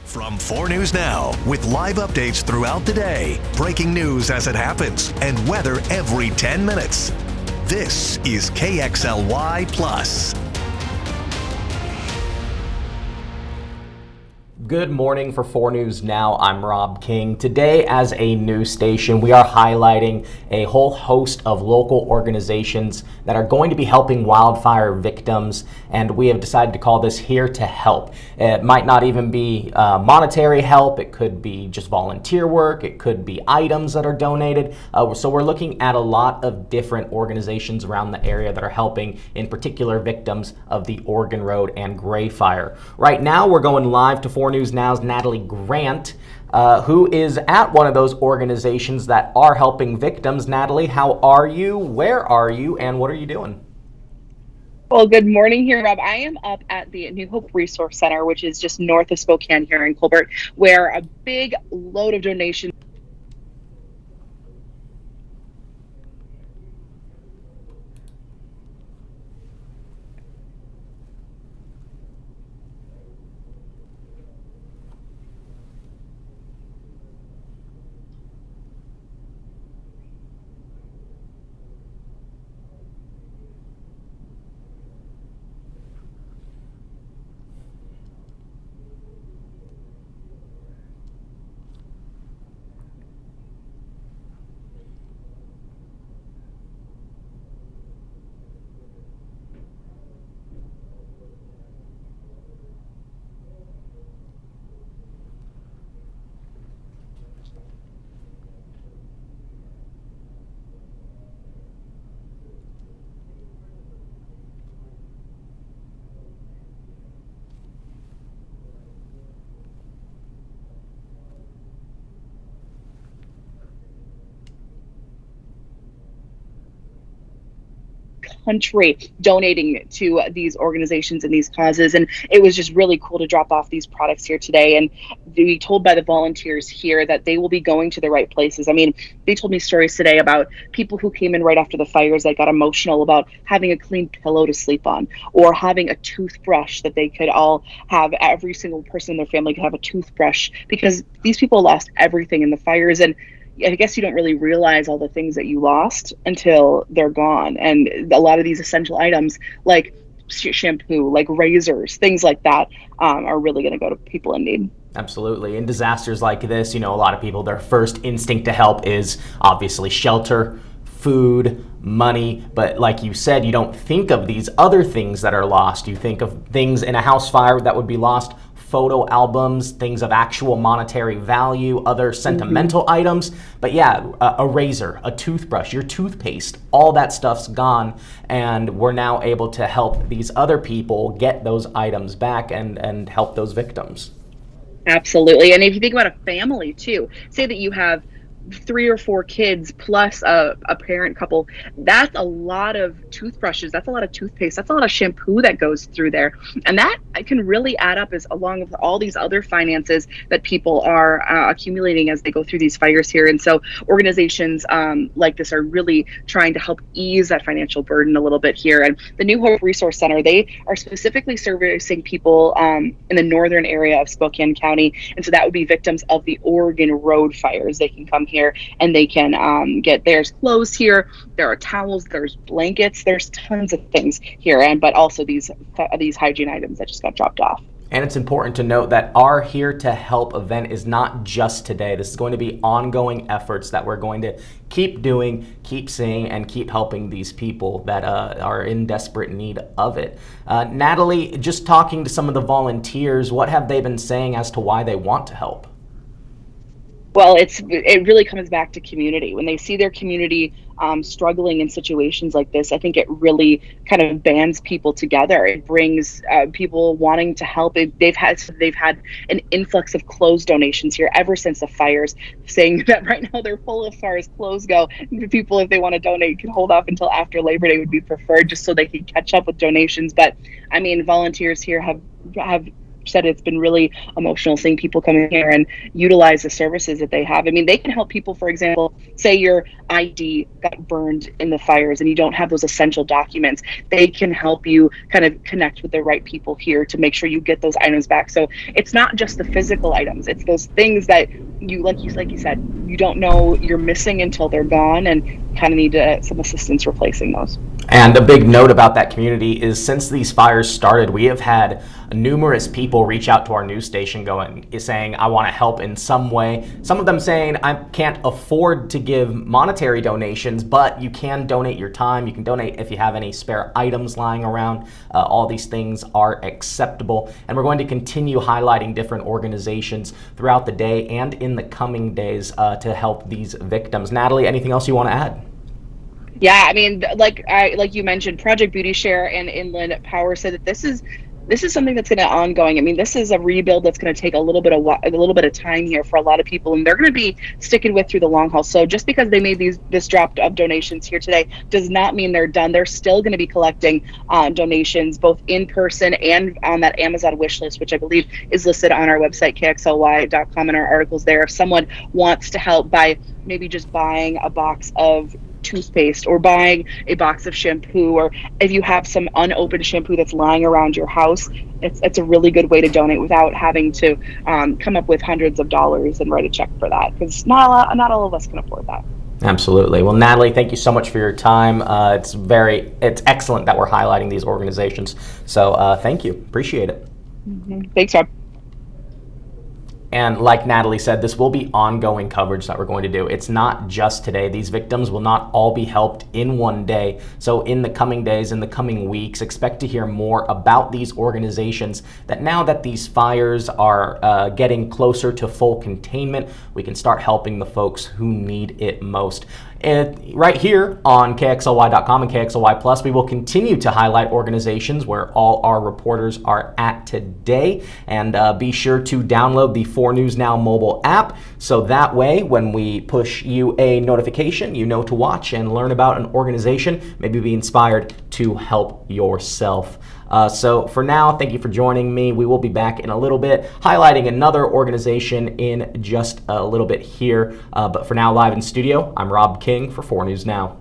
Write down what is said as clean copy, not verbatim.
From 4 News Now, with live updates throughout the day, breaking news as it happens, and weather every 10 minutes. This is KXLY Plus. Good morning for 4 News Now. I'm Rob King. Today, as a news station, we are highlighting a whole host of local organizations that are going to be helping wildfire victims, and we have decided to call this Here to Help. It might not even be monetary help. It could be just volunteer work. It could be items that are donated. So we're looking at a lot of different organizations around the area that are helping, in particular, victims of the Oregon Road and Gray Fire. Right now, we're going live to 4 News Now's Natalie Grant, who is at one of those organizations that are helping victims. Natalie, how are you? Where are you? And what are you doing? Well, good morning here, Rob. I am up at the New Hope Resource Center, which is just north of Spokane here in Colbert, where a big load of donations country donating to these organizations and these causes, and it was just really cool to drop off these products here today and be told by the volunteers here that they will be going to the right places. I mean, they told me stories today about people who came in right after the fires that got emotional about having a clean pillow to sleep on, or having a toothbrush that they could all have. Every single person in their family could have a toothbrush because these people lost everything in the fires. And I guess you don't really realize all the things that you lost until they're gone. And a lot of these essential items like shampoo, like razors, things like that are really going to go to people in need. Absolutely. In disasters like this, a lot of people, their first instinct to help is obviously shelter, food, money, but like you said, you don't think of these other things that are lost. You think of things in a house fire that would be lost, photo albums, things of actual monetary value, other sentimental items. But yeah, a razor, a toothbrush, your toothpaste, all that stuff's gone. And we're now able to help these other people get those items back and help those victims. Absolutely. And if you think about a family too, say that you have 3 or 4 kids plus a parent couple, that's a lot of toothbrushes, that's a lot of toothpaste, that's a lot of shampoo that goes through there, and that can really add up as along with all these other finances that people are accumulating as they go through these fires here. And so organizations like this are really trying to help ease that financial burden a little bit here. And the New Hope Resource Center, they are specifically servicing people in the northern area of Spokane County, and so that would be victims of the Oregon Road fires. They can come here and they can there's clothes here, there are towels, there's blankets, there's tons of things here, but also these hygiene items that just got dropped off. And it's important to note that our Here to Help event is not just today. This is going to be ongoing efforts that we're going to keep doing, keep seeing, and keep helping these people that are in desperate need of it. Natalie, just talking to some of the volunteers, what have they been saying as to why they want to help? Well, it really comes back to community. When they see their community struggling in situations like this, I think it really kind of bands people together. It brings people wanting to help. They've had an influx of clothes donations here ever since the fires, saying that right now they're full as far as clothes go. People, if they want to donate, can hold off until after Labor Day would be preferred, just so they can catch up with donations. But I mean, volunteers here have said, it's been really emotional seeing people come in here and utilize the services that they have. I mean, they can help people, for example, say your ID got burned in the fires and you don't have those essential documents. They can help you kind of connect with the right people here to make sure you get those items back. So it's not just the physical items, it's those things that like you said, you don't know you're missing until they're gone, and kind of need some assistance replacing those. And a big note about that community is, since these fires started, we have had numerous people reach out to our news station saying, I want to help in some way. Some of them saying, I can't afford to give monetary donations, but you can donate your time. You can donate if you have any spare items lying around. All these things are acceptable. And we're going to continue highlighting different organizations throughout the day and in the coming days to help these victims. Natalie, anything else you want to add? Yeah, I mean, like you mentioned, Project Beauty Share and Inland Power said that this is something that's going to ongoing. I mean, this is a rebuild that's going to take a little bit of time here for a lot of people, and they're going to be sticking with through the long haul. So just because they made this drop of donations here today does not mean they're done. They're still going to be collecting donations both in person and on that Amazon wish list, which I believe is listed on our website, kxly.com, and our articles there. If someone wants to help by maybe just buying a box of toothpaste or buying a box of shampoo, or if you have some unopened shampoo that's lying around your house, it's a really good way to donate without having to come up with hundreds of dollars and write a check for that, because not all of us can afford that. Absolutely. Well, Natalie, thank you so much for your time. It's excellent that we're highlighting these organizations. So thank you. Appreciate it. Mm-hmm. Thanks, Rob. And like Natalie said, this will be ongoing coverage that we're going to do. It's not just today. These victims will not all be helped in one day. So in the coming days, in the coming weeks, expect to hear more about these organizations, that now that these fires are getting closer to full containment, we can start helping the folks who need it most. And right here on KXLY.com and KXLY Plus, we will continue to highlight organizations where all our reporters are at today. And be sure to download the 4 News Now mobile app, so that way when we push you a notification, you know to watch and learn about an organization, maybe be inspired to help yourself. So for now, thank you for joining me. We will be back in a little bit, highlighting another organization in just a little bit here. But for now, live in studio, I'm Rob King for 4 News Now.